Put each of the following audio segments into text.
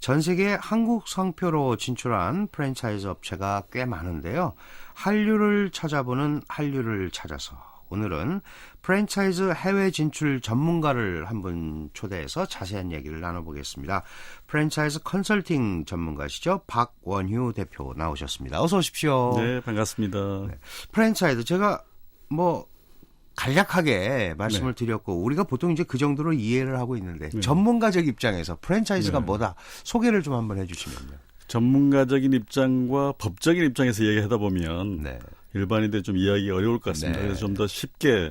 전 세계 한국 상표로 진출한 프랜차이즈 업체가 꽤 많은데요. 한류를 찾아보는 한류를 찾아서 오늘은 프랜차이즈 해외 진출 전문가를 한 분 초대해서 자세한 얘기를 나눠보겠습니다. 프랜차이즈 컨설팅 전문가시죠. 박원휴 대표 나오셨습니다. 어서 오십시오. 네, 반갑습니다. 네. 프랜차이즈 제가 간략하게 말씀을 드렸고 우리가 보통 이제 그 정도로 이해를 하고 있는데 전문가적 입장에서 프랜차이즈가 뭐다 소개를 좀 한번 해주시면요. 전문가적인 입장과 법적인 입장에서 얘기하다 보면 일반인들 좀 이해하기 어려울 것 같습니다. 그래서 좀 더 쉽게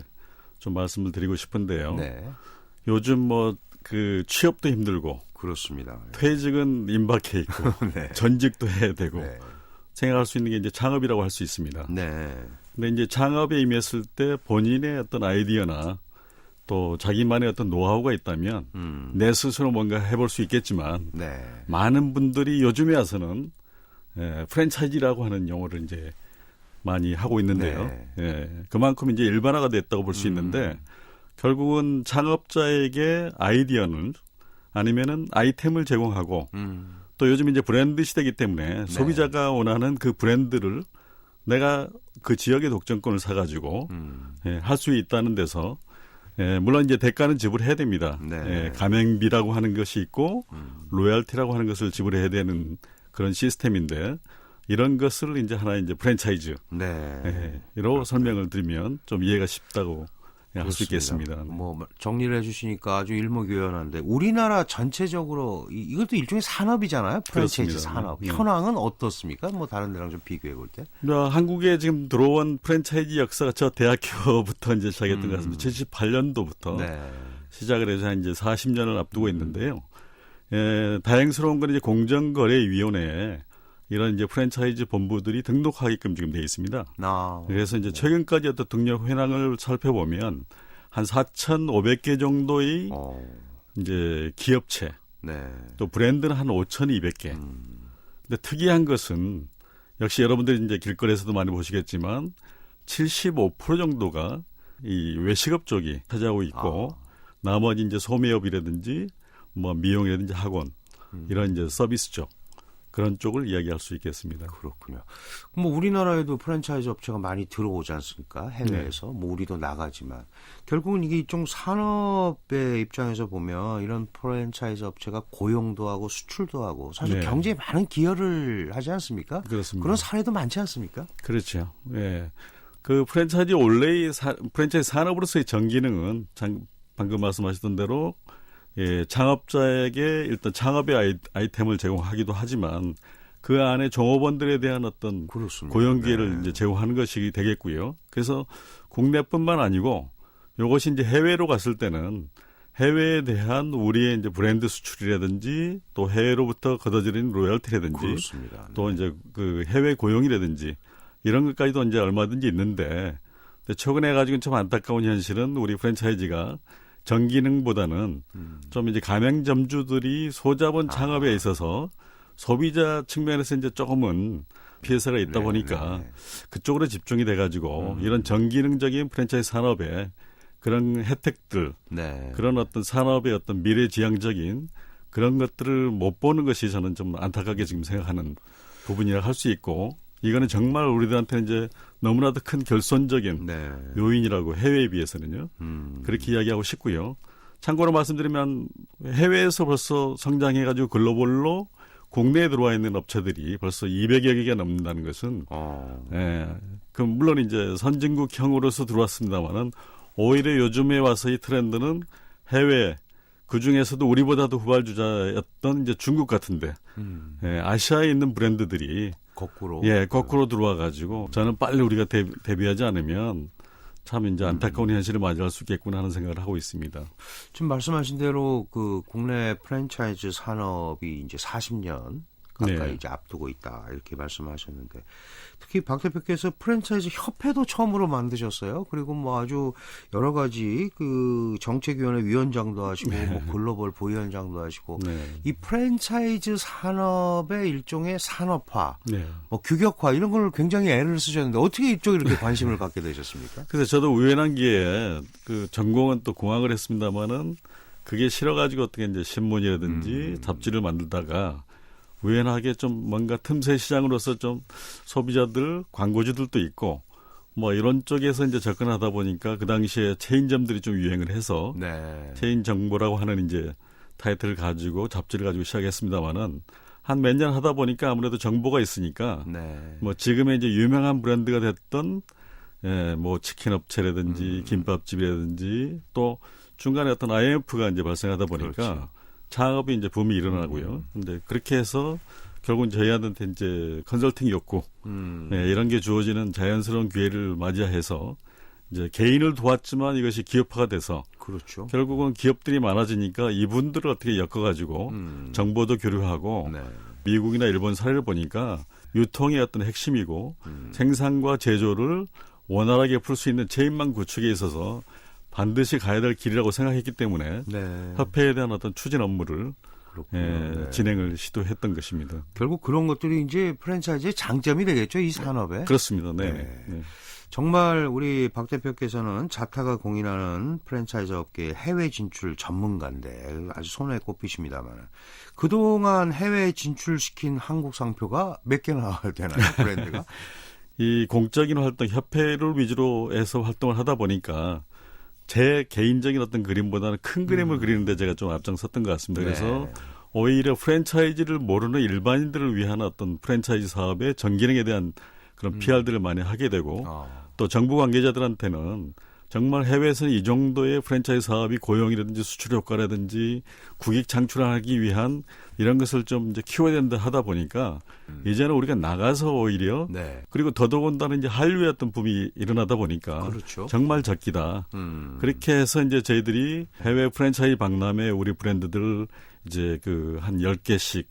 좀 말씀을 드리고 싶은데요. 요즘 그 취업도 힘들고 그렇습니다. 퇴직은 임박해 있고 전직도 해야 되고 생각할 수 있는 게 이제 창업이라고 할 수 있습니다. 근데 이제 창업에 임했을 때 본인의 어떤 아이디어나 또 자기만의 어떤 노하우가 있다면 내 스스로 뭔가 해볼 수 있겠지만 많은 분들이 요즘에 와서는 프랜차이즈라고 하는 용어를 이제 많이 하고 있는데요. 그만큼 이제 일반화가 됐다고 볼 수 있는데 결국은 창업자에게 아이디어는 아니면은 아이템을 제공하고 또 요즘 이제 브랜드 시대이기 때문에 소비자가 원하는 그 브랜드를 내가 그 지역의 독점권을 사가지고 할 수 있다는 데서 물론 이제 대가는 지불해야 됩니다. 가맹비라고 하는 것이 있고 로열티라고 하는 것을 지불해야 되는 그런 시스템인데 이런 것을 이제 하나 이제 프랜차이즈로 설명을 드리면 좀 이해가 쉽다고 할 수 있겠습니다. 정리를 해주시니까 아주 일목요연한데 우리나라 전체적으로 이것도 일종의 산업이잖아요. 프랜차이즈 그렇습니다. 산업. 현황은 어떻습니까? 다른 데랑 좀 비교해 볼 때. 한국에 지금 들어온 프랜차이즈 역사가 저 대학교부터 이제 시작했던 것 같습니다. 78년도부터 시작을 해서 이제 40년을 앞두고 있는데요. 다행스러운 건 이제 공정거래위원회에 이런 이제 프랜차이즈 본부들이 등록하게끔 지금 되어 있습니다. 그래서 이제 최근까지 어떤 등록 현황을 살펴보면 한 4,500개 정도의 이제 기업체, 또 브랜드는 한 5,200개. 근데 특이한 것은 역시 여러분들이 이제 길거리에서도 많이 보시겠지만 75% 정도가 이 외식업 쪽이 차지하고 있고 나머지 이제 소매업이라든지 미용이라든지 학원 이런 이제 서비스 쪽. 그런 쪽을 이야기할 수 있겠습니다. 그렇군요. 우리나라에도 프랜차이즈 업체가 많이 들어오지 않습니까? 해외에서. 우리도 나가지만. 결국은 이게 좀 산업의 입장에서 보면 이런 프랜차이즈 업체가 고용도 하고 수출도 하고 사실 경제에 많은 기여를 하지 않습니까? 그렇습니다. 그런 사례도 많지 않습니까? 그렇죠. 그 프랜차이즈 원래의 프랜차이즈 산업으로서의 전기능은 방금 말씀하셨던 대로 창업자에게 일단 창업의 아이템을 제공하기도 하지만 그 안에 종업원들에 대한 어떤 고용 기회를 이제 제공하는 것이 되겠고요. 그래서 국내뿐만 아니고 이것이 이제 해외로 갔을 때는 해외에 대한 우리의 이제 브랜드 수출이라든지 또 해외로부터 걷어들이는 로열티라든지 또 이제 그 해외 고용이라든지 이런 것까지도 이제 얼마든지 있는데 최근에 가지고 좀 안타까운 현실은 우리 프랜차이즈가 전기능보다는 좀 이제 가맹점주들이 소자본 창업에 있어서 소비자 측면에서 이제 조금은 피해서가 있다 보니까 그쪽으로 집중이 돼가지고 이런 전기능적인 프랜차이즈 산업에 그런 혜택들, 그런 어떤 산업의 어떤 미래지향적인 그런 것들을 못 보는 것이 저는 좀 안타깝게 지금 생각하는 부분이라 할 수 있고 이거는 정말 우리들한테는 이제 너무나도 큰 결손적인 요인이라고 해외에 비해서는요. 그렇게 이야기하고 싶고요. 참고로 말씀드리면 해외에서 벌써 성장해가지고 글로벌로 국내에 들어와 있는 업체들이 벌써 200여 개가 넘는다는 것은 그 물론 이제 선진국형으로서 들어왔습니다만은 오히려 요즘에 와서 이 트렌드는 해외 그 중에서도 우리보다도 후발주자였던 이제 중국 같은데 아시아에 있는 브랜드들이 거꾸로 들어와가지고 저는 빨리 우리가 대비하지 않으면 참 이제 안타까운 현실을 맞이할 수 있겠구나 하는 생각을 하고 있습니다. 지금 말씀하신 대로 그 국내 프랜차이즈 산업이 이제 40년 가까이 이제 앞두고 있다 이렇게 말씀하셨는데 특히 박 대표께서 프랜차이즈 협회도 처음으로 만드셨어요. 그리고 아주 여러 가지 그 정책위원회 위원장도 하시고 글로벌 부위원장도 하시고 이 프랜차이즈 산업의 일종의 산업화, 규격화 이런 걸 굉장히 애를 쓰셨는데 어떻게 이쪽에 이렇게 관심을 갖게 되셨습니까? 그래서 저도 우연한 기회에 그 전공은 또 공학을 했습니다마는 그게 싫어가지고 어떻게 이제 신문이라든지 잡지를 만들다가 우연하게 좀 뭔가 틈새 시장으로서 좀 소비자들, 광고주들도 있고 뭐 이런 쪽에서 이제 접근하다 보니까 그 당시에 체인점들이 좀 유행을 해서 네. 체인 정보라고 하는 이제 타이틀을 가지고 잡지를 가지고 시작했습니다만은 한 몇 년 하다 보니까 아무래도 정보가 있으니까 네. 뭐 지금의 이제 유명한 브랜드가 됐던 뭐 치킨 업체라든지 김밥집이라든지 또 중간에 어떤 IMF가 이제 발생하다 보니까 그렇죠. 창업이 이제 붐이 일어나고요. 근데 그렇게 해서 결국은 저희한테 이제 컨설팅 욕구 이런 게 주어지는 자연스러운 기회를 맞이해서 이제 개인을 도왔지만 이것이 기업화가 돼서 그렇죠. 결국은 기업들이 많아지니까 이분들을 어떻게 엮어가지고 정보도 교류하고 네. 미국이나 일본 사례를 보니까 유통의 어떤 핵심이고 생산과 제조를 원활하게 풀 수 있는 체인망 구축에 있어서 반드시 가야 될 길이라고 생각했기 때문에 네. 협회에 대한 어떤 추진 업무를 네. 진행을 시도했던 것입니다. 결국 그런 것들이 이제 프랜차이즈의 장점이 되겠죠, 이 산업에. 그렇습니다. 네. 네. 네. 정말 우리 박 대표께서는 자타가 공인하는 프랜차이즈 업계의 해외 진출 전문가인데 아주 손에 꼽히십니다만 그동안 해외 진출시킨 한국 상표가 몇 개나 나와야 되나요, 브랜드가? 이 공적인 활동, 협회를 위주로 해서 활동을 하다 보니까 제 개인적인 어떤 그림보다는 큰 그림을 그리는데 제가 좀 앞장섰던 것 같습니다. 그래서 네. 오히려 프랜차이즈를 모르는 일반인들을 위한 어떤 프랜차이즈 사업의 전기능에 대한 그런 PR들을 많이 하게 되고 또 정부 관계자들한테는 정말 해외에서는 이 정도의 프랜차이즈 사업이 고용이라든지 수출 효과라든지 국익 창출하기 위한 이런 것을 좀 이제 키워야 된다 하다 보니까 이제는 우리가 나가서 오히려 네. 그리고 더더군다나 이제 한류의 어떤 붐이 일어나다 보니까 그렇죠. 정말 적기다. 그렇게 해서 이제 저희들이 해외 프랜차이즈 박람회 우리 브랜드들을 이제 그 한 10개씩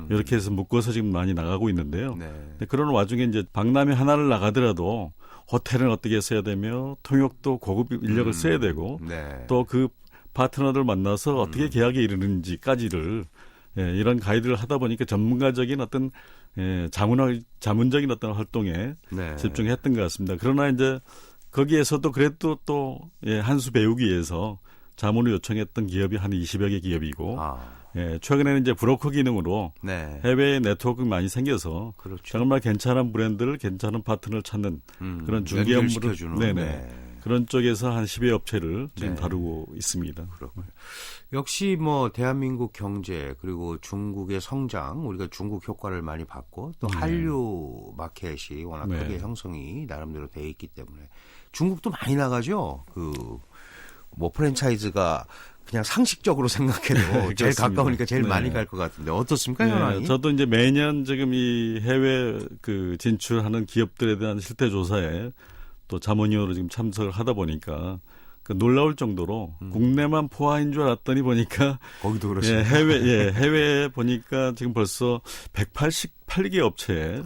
이렇게 해서 묶어서 지금 많이 나가고 있는데요. 네. 그런 와중에 이제 박람회 하나를 나가더라도 호텔은 어떻게 써야 되며 통역도 고급 인력을 써야 되고 네. 또 그 파트너들 만나서 어떻게 계약에 이르는지까지를 이런 가이드를 하다 보니까 전문가적인 어떤 자문적인 어떤 활동에 네. 집중했던 것 같습니다. 그러나 이제 거기에서도 그래도 또 한 수 배우기 위해서 자문을 요청했던 기업이 한 20여 개 기업이고 최근에는 이제 브로커 기능으로 네. 해외에 네트워크가 많이 생겨서 그렇죠. 정말 괜찮은 브랜드를 괜찮은 파트너를 찾는 그런 중개 업무를 연결시켜주는. 네네. 네. 그런 쪽에서 한 10여 업체를 지금 네. 다루고 있습니다. 그렇군요. 역시 뭐 대한민국 경제 그리고 중국의 성장 우리가 중국 효과를 많이 받고 또 한류 마켓이 워낙 네. 크게 형성이 나름대로 돼 있기 때문에 중국도 많이 나가죠. 그 뭐 프랜차이즈가 그냥 상식적으로 생각해도 제일 그렇습니다. 가까우니까 제일 네. 많이 갈 것 같은데 어떻습니까, 현황이? 저도 이제 매년 지금 이 해외 그 진출하는 기업들에 대한 실태 조사에 또 자문위원으로 지금 참석을 하다 보니까 그 놀라울 정도로 국내만 포화인 줄 알았더니 보니까 거기도 그렇습니다. 해외에 보니까 지금 벌써 188개 업체에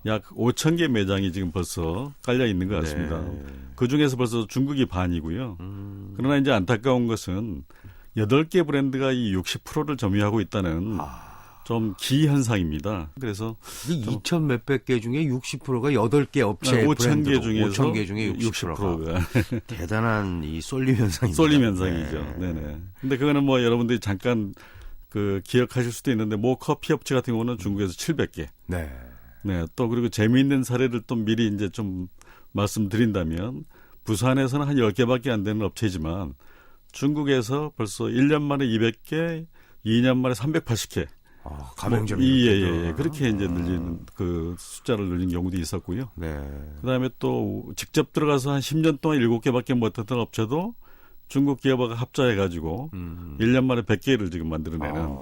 약 5천 개 매장이 지금 벌써 깔려 있는 것 같습니다. 네. 그 중에서 벌써 중국이 반이고요. 그러나 이제 안타까운 것은 8개 브랜드가 이 60%를 점유하고 있다는 좀 기현상입니다. 그래서 2천 몇백 개 중에 60%가 8개 업체 5천 개 브랜드로, 중에서 5천 개 중에 60%가 60%가 대단한 이 쏠림 현상입니다. 쏠림 현상이죠. 네네. 근데 그거는 뭐 여러분들이 잠깐 그 기억하실 수도 있는데 모 커피 업체 같은 경우는 중국에서 700개. 네. 네. 또 그리고 재미있는 사례를 또 미리 이제 좀 말씀드린다면 부산에서는 한 10개밖에 안 되는 업체지만 중국에서 벌써 1년 만에 200개, 2년 만에 380개. 가맹점이 예. 그렇게 이제 늘리는 그 숫자를 늘린 경우도 있었고요. 네. 그다음에 또 직접 들어가서 한 10년 동안 7개밖에 못했던 업체도 중국 기업하고 합작해가지고 1년 만에 100개를 지금 만들어내는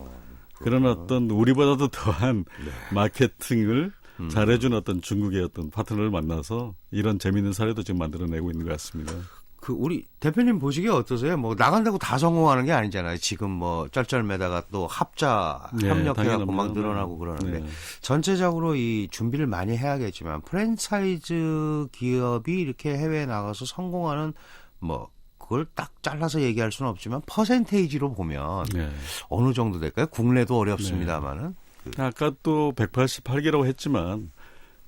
그런 어떤 우리보다도 더한 마케팅을 잘해준 어떤 중국의 어떤 파트너를 만나서 이런 재미있는 사례도 지금 만들어내고 있는 것 같습니다. 그 우리 대표님 보시기에 어떠세요? 뭐 나간다고 다 성공하는 게 아니잖아요. 지금 뭐 쩔쩔매다가 또 협력해갖고 막 늘어나고 그러는데 전체적으로 이 준비를 많이 해야겠지만 프랜차이즈 기업이 이렇게 해외에 나가서 성공하는 뭐 그걸 딱 잘라서 얘기할 수는 없지만 퍼센테이지로 보면 어느 정도 될까요? 국내도 어렵습니다만은. 아까 또 188개라고 했지만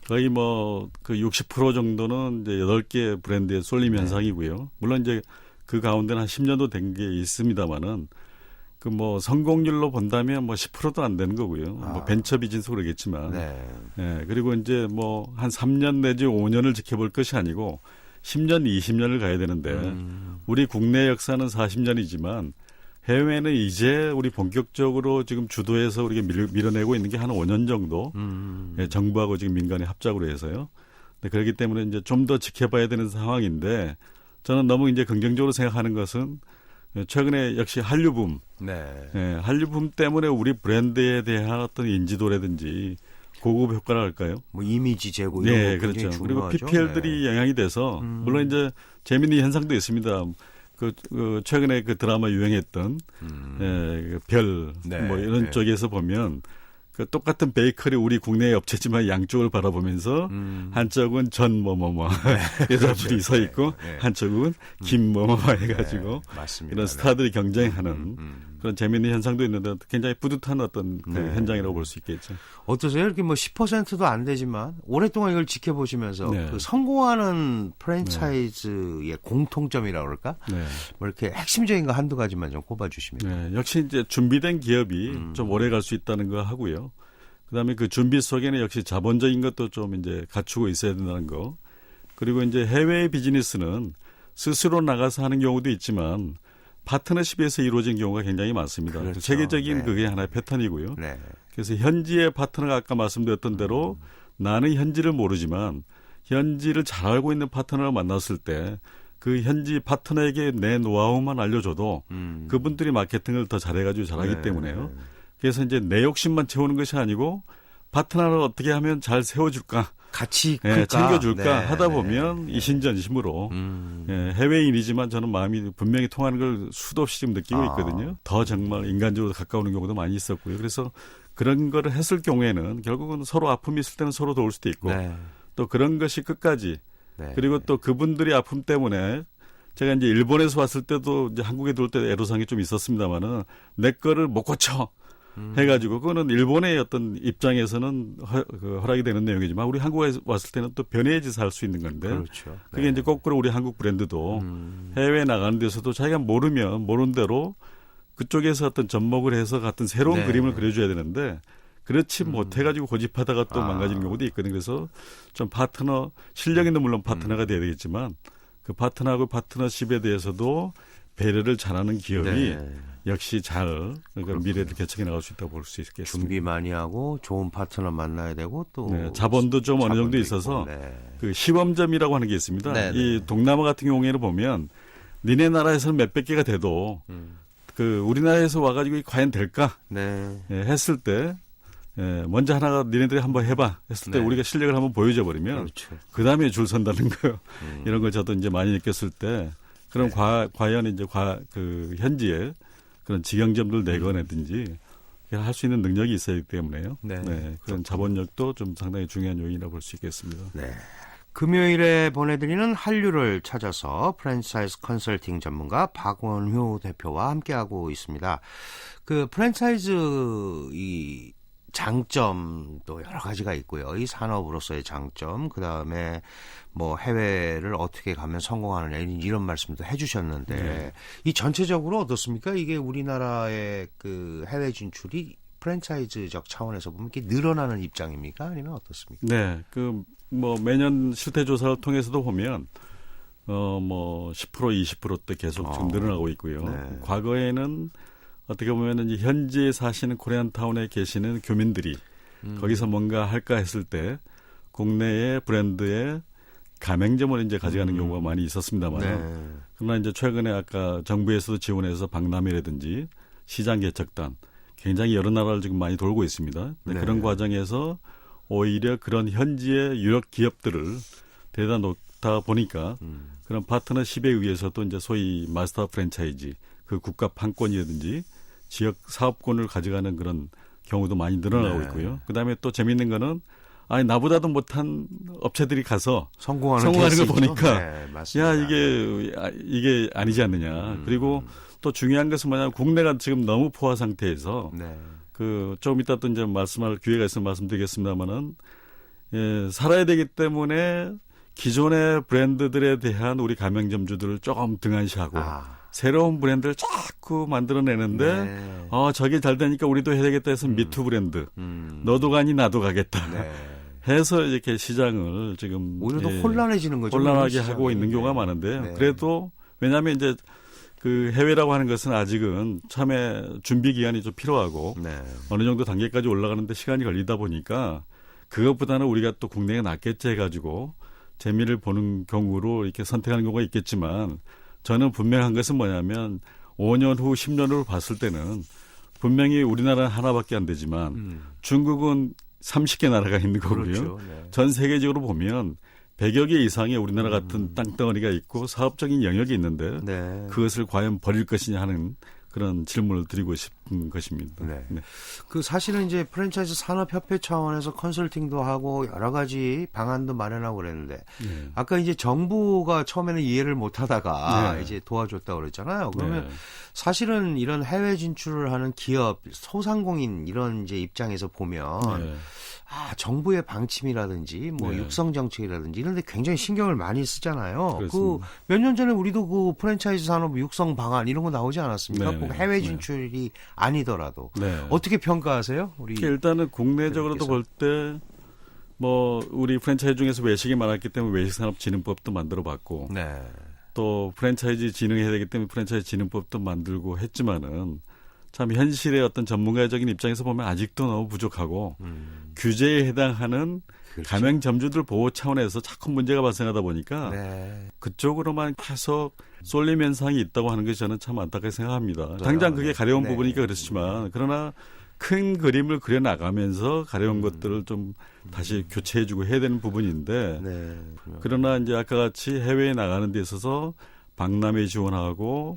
거의 뭐 그 60% 정도는 이제 8개 브랜드의 쏠림 현상이고요. 물론 이제 그 가운데는 한 10년도 된 게 있습니다만은 그 뭐 성공률로 본다면 뭐 10%도 안 되는 거고요. 뭐 벤처 비즈니스 그러겠지만. 네. 예, 그리고 이제 뭐 한 3년 내지 5년을 지켜볼 것이 아니고 10년, 20년을 가야 되는데 우리 국내 역사는 40년이지만 해외는 이제 우리 본격적으로 지금 주도해서 우리가 밀어내고 있는 게 한 5년 정도 예, 정부하고 지금 민간이 합작으로 해서요. 네, 그렇기 때문에 이제 좀 더 지켜봐야 되는 상황인데 저는 너무 이제 긍정적으로 생각하는 것은 최근에 역시 한류붐, 네. 예, 한류붐 때문에 우리 브랜드에 대한 어떤 인지도라든지 고급 효과를 할까요? 뭐 이미지 제고 이런 네, 거 굉장히 그렇죠. 그리고 중요하죠. PPL들이 영향이 돼서 물론 이제 재미있는 현상도 있습니다. 그 최근에 그 드라마 유행했던 예, 별, 네, 뭐 이런 네. 쪽에서 보면 그 똑같은 베이커리 우리 국내의 업체지만 양쪽을 바라보면서 한쪽은 전 뭐뭐뭐 여자분이 서 있고 네. 한쪽은 김 뭐뭐뭐 해가지고 네, 맞습니다. 이런 스타들이 경쟁하는 그런 재미있는 현상도 있는데 굉장히 뿌듯한 어떤 그 네. 현장이라고 볼 수 있겠죠. 어떠세요? 이렇게 뭐 10%도 안 되지만 오랫동안 이걸 지켜보시면서 네. 그 성공하는 프랜차이즈의 공통점이라고 그럴까? 네. 뭐 이렇게 핵심적인 거 한두 가지만 좀 꼽아주시면. 네, 역시 이제 준비된 기업이 좀 오래 갈 수 있다는 거 하고요. 그다음에 그 준비 속에는 역시 자본적인 것도 좀 이제 갖추고 있어야 된다는 거. 그리고 이제 해외 비즈니스는 스스로 나가서 하는 경우도 있지만 파트너십에서 이루어진 경우가 굉장히 많습니다. 그렇죠. 세계적인 네. 그게 하나의 패턴이고요. 네. 그래서 현지의 파트너가 아까 말씀드렸던 대로 나는 현지를 모르지만 현지를 잘 알고 있는 파트너를 만났을 때 그 현지 파트너에게 내 노하우만 알려줘도 그분들이 마케팅을 더 잘해가지고 잘하기 네. 때문에요. 그래서 이제 내 욕심만 채우는 것이 아니고 파트너를 어떻게 하면 잘 세워줄까, 같이 예, 챙겨줄까 네. 하다 보면 이신전심으로 예, 해외인이지만 저는 마음이 분명히 통하는 걸 수도 없이 지금 느끼고 있거든요. 더 정말 인간적으로 가까우는 경우도 많이 있었고요. 그래서 그런 거를 했을 경우에는 결국은 서로 아픔이 있을 때는 서로 도울 수도 있고 네. 또 그런 것이 끝까지 네. 그리고 또 그분들이 아픔 때문에 제가 이제 일본에서 왔을 때도 이제 한국에 들어올 때 애로사항이 좀 있었습니다만은 내 거를 못 고쳐 해가지고 그거는 일본의 어떤 입장에서는 허락이 되는 내용이지만 우리 한국에 왔을 때는 또 변해야지 살 수 있는 건데 그렇죠. 그게 네. 이제 거꾸로 우리 한국 브랜드도 해외에 나가는 데서도 자기가 모르면 모르는 대로 그쪽에서 어떤 접목을 해서 같은 새로운 네. 그림을 그려줘야 되는데 그렇지 못해가지고 고집하다가 또 망가지는 경우도 있거든요. 그래서 좀 파트너, 실력 있는 물론 파트너가 돼야 되겠지만 그 파트너하고 파트너십에 대해서도 배려를 잘하는 기업이 네. 역시 잘 그러니까 미래를 개척해 나갈 수 있다고 볼 수 있겠습니다. 준비 많이 하고 좋은 파트너 만나야 되고 또 네, 자본도 좀 어느 정도 자본도 있어서 있고, 네. 그 시범점이라고 하는 게 있습니다. 네, 이 네. 동남아 같은 경우에는 보면 니네 나라에서는 몇백 개가 돼도 그 우리나라에서 와가지고 과연 될까 네. 예, 했을 때 예, 먼저 하나가 니네들이 한번 해봐 했을 때 네. 우리가 실력을 한번 보여줘 버리면 그렇죠. 그 다음에 줄 선다는 거요. 이런 걸 저도 이제 많이 느꼈을 때 그럼 네. 과연 이제 그 현지에 그런 직영점들 내거내든지 할 수 있는 능력이 있어야 하기 때문에요. 네. 그런 자본력도 좀 상당히 중요한 요인이라고 볼 수 있겠습니다. 네. 금요일에 보내드리는 한류를 찾아서 프랜차이즈 컨설팅 전문가 박원효 대표와 함께하고 있습니다. 그 프랜차이즈 이 장점도 여러 가지가 있고요. 이 산업으로서의 장점, 그 다음에 뭐 해외를 어떻게 가면 성공하느냐 이런 말씀도 해주셨는데 네. 이 전체적으로 어떻습니까? 이게 우리나라의 그 해외 진출이 프랜차이즈적 차원에서 보면 이렇게 늘어나는 입장입니까? 아니면 어떻습니까? 네, 그 뭐 매년 실태 조사를 통해서도 보면 뭐 10% 20%대 계속 지금 늘어나고 있고요. 네. 과거에는 어떻게 보면은 현지에 사시는 코리안타운에 계시는 교민들이 거기서 뭔가 할까 했을 때 국내의 브랜드의 가맹점을 이제 가져가는 경우가 많이 있었습니다만 네. 그러나 이제 최근에 아까 정부에서도 지원해서 박람회라든지 시장 개척단 굉장히 여러 나라를 지금 많이 돌고 있습니다. 네. 그런 과정에서 오히려 그런 현지의 유력 기업들을 데려다 놓다 보니까 그런 파트너십에 의해서도 이제 소위 마스터 프랜차이즈 그 국가 판권이라든지 지역 사업권을 가져가는 그런 경우도 많이 늘어나고 네. 있고요. 그다음에 또 재미있는 거는 아니 나보다도 못한 업체들이 가서 성공하는 걸 케이스 보니까 있죠? 네, 맞습니다. 야 이게 아니지 않느냐. 그리고 또 중요한 것은 뭐냐면 국내가 지금 너무 포화 상태에서 네. 그 조금 이따 또 이제 말씀할 기회가 있으면 말씀드리겠습니다만은 살아야 되기 때문에 기존의 브랜드들에 대한 우리 가맹점주들을 조금 등한시하고 새로운 브랜드를 자꾸 만들어내는데 네. 저게 잘 되니까 우리도 해야 되겠다 해서 미투 브랜드. 너도 가니 나도 가겠다. 네. 해서 이렇게 시장을 지금 오히려 더 혼란해지는 거죠. 혼란하게 시장이. 하고 있는 경우가 많은데요. 그래도 왜냐하면 이제 그 해외라고 하는 것은 아직은 참에 준비 기간이 좀 필요하고 어느 정도 단계까지 올라가는데 시간이 걸리다 보니까 그것보다는 우리가 또 국내에 낫겠지 해가지고 재미를 보는 경우로 이렇게 선택하는 경우가 있겠지만 저는 분명한 것은 뭐냐면 5년 후 10년 후를 봤을 때는 분명히 우리나라는 하나밖에 안 되지만 중국은 30개 나라가 있는 거고요. 그렇죠. 네. 전 세계적으로 보면 100여 개 이상의 우리나라 같은 땅덩어리가 있고 사업적인 영역이 있는데 네. 그것을 과연 버릴 것이냐 하는 그런 질문을 드리고 싶은 것입니다. 네. 네. 그 사실은 이제 프랜차이즈 산업협회 차원에서 컨설팅도 하고 여러 가지 방안도 마련하고 그랬는데 아까 이제 정부가 처음에는 이해를 못하다가 이제 도와줬다고 그랬잖아요. 그러면 사실은 이런 해외 진출을 하는 기업, 소상공인 이런 이제 입장에서 보면 정부의 방침이라든지 뭐 육성 정책이라든지 이런 데 굉장히 신경을 많이 쓰잖아요. 그 몇 년 전에 우리도 그 프랜차이즈 산업 육성 방안 이런 거 나오지 않았습니까? 꼭 해외 진출이 아니더라도. 어떻게 평가하세요? 우리 일단은 국내적으로도 볼 때 뭐 우리 프랜차이즈 중에서 외식이 많았기 때문에 외식산업진흥법도 만들어봤고 또 프랜차이즈 진흥해야 되기 때문에 프랜차이즈 진흥법도 만들고 했지만은 참 현실의 어떤 전문가적인 입장에서 보면 아직도 너무 부족하고 규제에 해당하는 가맹점주들 보호 차원에서 자꾸 문제가 발생하다 보니까 그쪽으로만 계속 쏠림 현상이 있다고 하는 것이 저는 참 안타깝게 생각합니다. 당장 그게 가려운 부분이니까 그렇지만 그러나 큰 그림을 그려나가면서 가려운 것들을 좀 다시 교체해주고 해야 되는 부분인데 그러나 이제 아까 같이 해외에 나가는 데 있어서 박람회 지원하고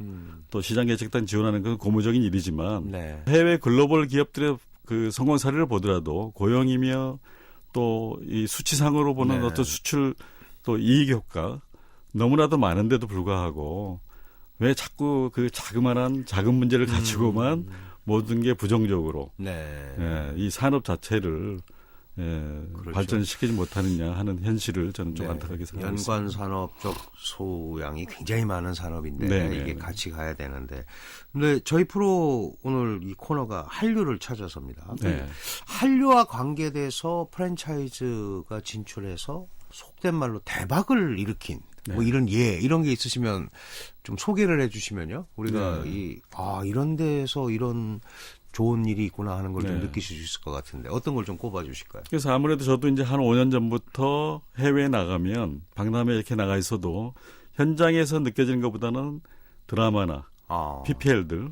또 시장 개척단 지원하는 건 고무적인 일이지만 해외 글로벌 기업들의 그 성공 사례를 보더라도 고용이며 또 이 수치상으로 보는 어떤 수출 또 이익 효과 너무나도 많은데도 불구하고 왜 자꾸 그 자그마한 작은 문제를 가지고만 모든 게 부정적으로 이 산업 자체를 발전시키지 못하느냐 하는 현실을 저는 좀 안타깝게 생각합니다. 연관 산업 쪽 소양이 굉장히 많은 산업인데 이게 같이 가야 되는데, 근데 저희 프로 오늘 이 코너가 한류를 찾아서입니다. 한류와 관계돼서 프랜차이즈가 진출해서 속된 말로 대박을 일으킨 뭐 이런 이런 게 있으시면 좀 소개를 해주시면요. 우리가 이런 데서 이런 좋은 일이 있구나 하는 걸 좀 느끼실 수 있을 것 같은데 어떤 걸 좀 꼽아주실까요? 그래서 아무래도 저도 이제 한 5년 전부터 해외에 나가면 박람회 이렇게 나가 있어도 현장에서 느껴지는 것보다는 드라마나 PPL들.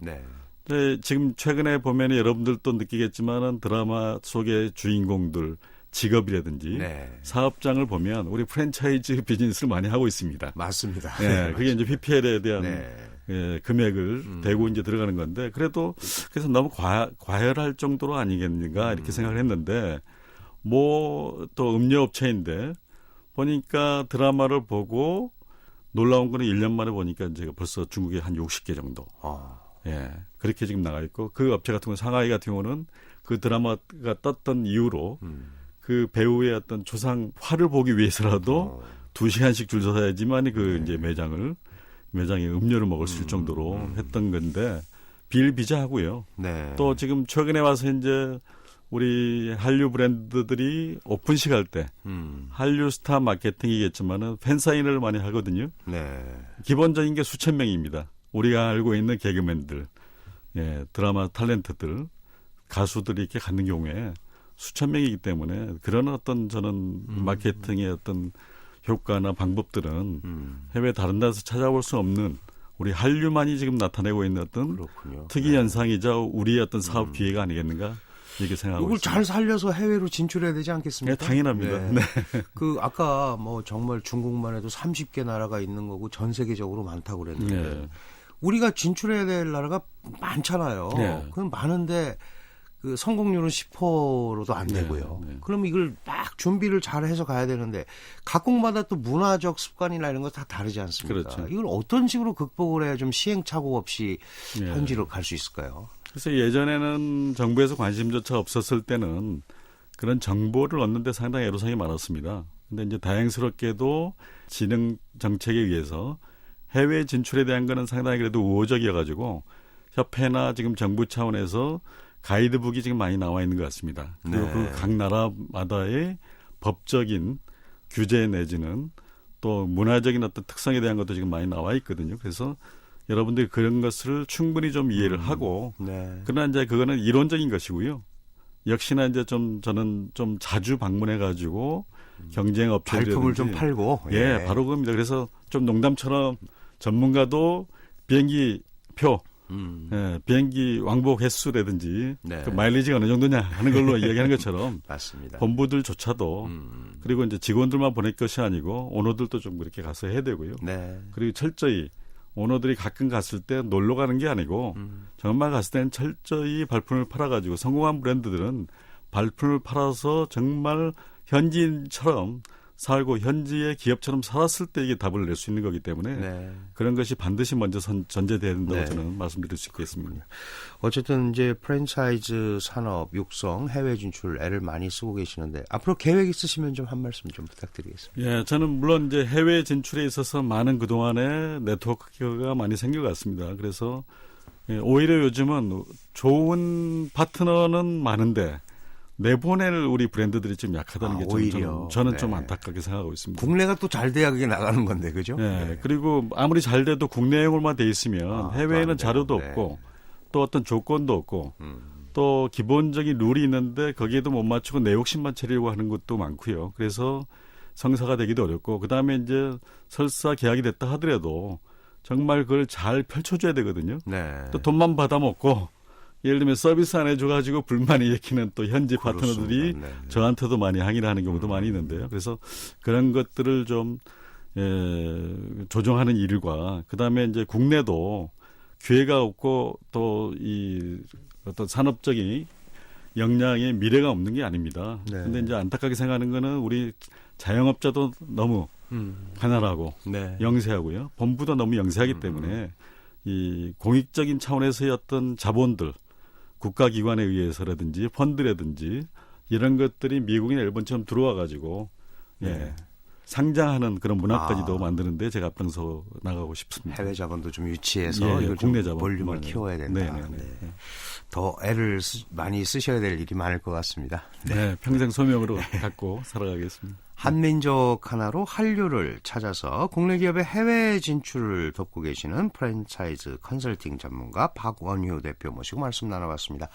지금 최근에 보면 여러분들도 느끼겠지만은 드라마 속의 주인공들 직업이라든지 사업장을 보면 우리 프랜차이즈 비즈니스를 많이 하고 있습니다. 맞습니다. 그게 이제 PPL에 대한 금액을 대고 이제 들어가는 건데 그래서 너무 과열할 정도로 아니겠는가 이렇게 생각을 했는데 뭐 또 음료업체인데 보니까 드라마를 보고 놀라운 거는 1년 만에 보니까 제가 벌써 중국에 한 60개 정도. 그렇게 지금 나가 있고 그 업체 같은 경우는 상하이 같은 경우는 그 드라마가 떴던 이후로 그 배우의 어떤 조상 화를 보기 위해서라도 2시간씩 줄 서야지만 그 이제 매장에 음료를 먹을 수 있을 정도로 했던 건데 비일비재하고요. 또 지금 최근에 와서 이제 우리 한류 브랜드들이 오픈식 할 때 한류 스타 마케팅이겠지만은 팬사인을 많이 하거든요. 기본적인 게 수천 명입니다. 우리가 알고 있는 개그맨들, 드라마 탤런트들, 가수들이 이렇게 갖는 경우에 수천 명이기 때문에 그런 어떤 저는 마케팅의 어떤 효과나 방법들은 해외 다른 데서 찾아볼 수 없는 우리 한류만이 지금 나타내고 있는 어떤 특이 현상이자 우리의 어떤 사업 기회가 아니겠는가 이렇게 생각하고 이걸 있습니다. 잘 살려서 해외로 진출해야 되지 않겠습니까? 당연합니다. 그 아까 뭐 정말 중국만 해도 30개 나라가 있는 거고 전 세계적으로 많다고 그랬는데 우리가 진출해야 될 나라가 많잖아요. 그럼 많은데 그 성공률은 10%로도 안 되고요. 그럼 이걸 막 준비를 잘 해서 가야 되는데 각국마다 또 문화적 습관이나 이런 거 다 다르지 않습니까? 이걸 어떤 식으로 극복을 해야 좀 시행착오 없이 현지로 갈 수 있을까요? 그래서 예전에는 정부에서 관심조차 없었을 때는 그런 정보를 얻는 데 상당히 애로사항이 많았습니다. 근데 이제 다행스럽게도 진흥 정책에 의해서 해외 진출에 대한 거는 상당히 그래도 우호적이어가지고 협회나 지금 정부 차원에서 가이드북이 지금 많이 나와 있는 것 같습니다. 그리고 네. 그 각 나라마다의 법적인 규제 내지는 또 문화적인 어떤 특성에 대한 것도 지금 많이 나와 있거든요. 그래서 여러분들이 그런 것을 충분히 좀 이해를 하고 네. 그러나 이제 그거는 이론적인 것이고요. 역시나 이제 저는 좀 자주 방문해 가지고 경쟁 업체들 발품을 좀 팔고. 예, 바로 그겁니다. 그래서 좀 농담처럼 전문가도 비행기 표 예, 비행기 왕복 횟수라든지 네. 그 마일리지가 어느 정도냐 하는 걸로 이야기하는 것처럼 맞습니다. 본부들조차도 그리고 이제 직원들만 보낼 것이 아니고 오너들도 좀 그렇게 가서 해야 되고요. 네. 그리고 철저히 오너들이 가끔 갔을 때 놀러 가는 게 아니고 정말 갔을 때는 철저히 발품을 팔아가지고 성공한 브랜드들은 발품을 팔아서 정말 현지인처럼 살고 현지의 기업처럼 살았을 때 이게 답을 낼 수 있는 거기 때문에 네. 그런 것이 반드시 먼저 전제돼야 된다고 네. 저는 말씀드릴 수 있겠습니다. 어쨌든 이제 프랜차이즈 산업 육성, 해외 진출 애를 많이 쓰고 계시는데 앞으로 계획 있으시면 좀 한 말씀 좀 부탁드리겠습니다. 예, 저는 물론 이제 해외 진출에 있어서 많은 그동안에 네트워크가 많이 생겨 갔습니다. 그래서 예, 오히려 요즘은 좋은 파트너는 많은데 내보낼 우리 브랜드들이 좀 약하다는 게 오히려. 저는 네. 좀 안타깝게 생각하고 있습니다. 국내가 또 잘 돼야 그게 나가는 건데, 그죠? 네. 그리고 아무리 잘 돼도 국내용으로만 돼 있으면 해외에는 자료도 네. 없고 또 어떤 조건도 없고 또 기본적인 룰이 있는데 거기에도 못 맞추고 내 욕심만 채려고 하는 것도 많고요. 그래서 성사가 되기도 어렵고 그다음에 이제 설사 계약이 됐다 하더라도 정말 그걸 잘 펼쳐줘야 되거든요. 네. 또 돈만 받아먹고 예를 들면 서비스 안 해줘가지고 불만이 일으키는 또 현지 파트너들이 네. 저한테도 많이 항의를 하는 경우도 많이 있는데요. 그래서 그런 것들을 좀 조정하는 일과 그다음에 이제 국내도 기회가 없고 또 이 어떤 산업적인 역량의 미래가 없는 게 아닙니다. 그런데 이제 안타깝게 생각하는 거는 우리 자영업자도 너무 가난하고 네. 영세하고요. 본부도 너무 영세하기 때문에 이 공익적인 차원에서의 어떤 자본들 국가기관에 의해서라든지 펀드라든지 이런 것들이 미국이나 일본처럼 들어와 가지고 예, 상장하는 그런 문화까지도 만드는데 제가 앞장서 나가고 싶습니다. 해외 자본도 좀 유치해서 이걸 국내 좀 자본 볼륨을 키워야 된다. 네네네. 네. 더 애를 많이 쓰셔야 될 일이 많을 것 같습니다. 네, 평생 소명으로 갖고 살아가겠습니다. 한민족 하나로 한류를 찾아서 국내 기업의 해외 진출을 돕고 계시는 프랜차이즈 컨설팅 전문가 박원효 대표 모시고 말씀 나눠봤습니다.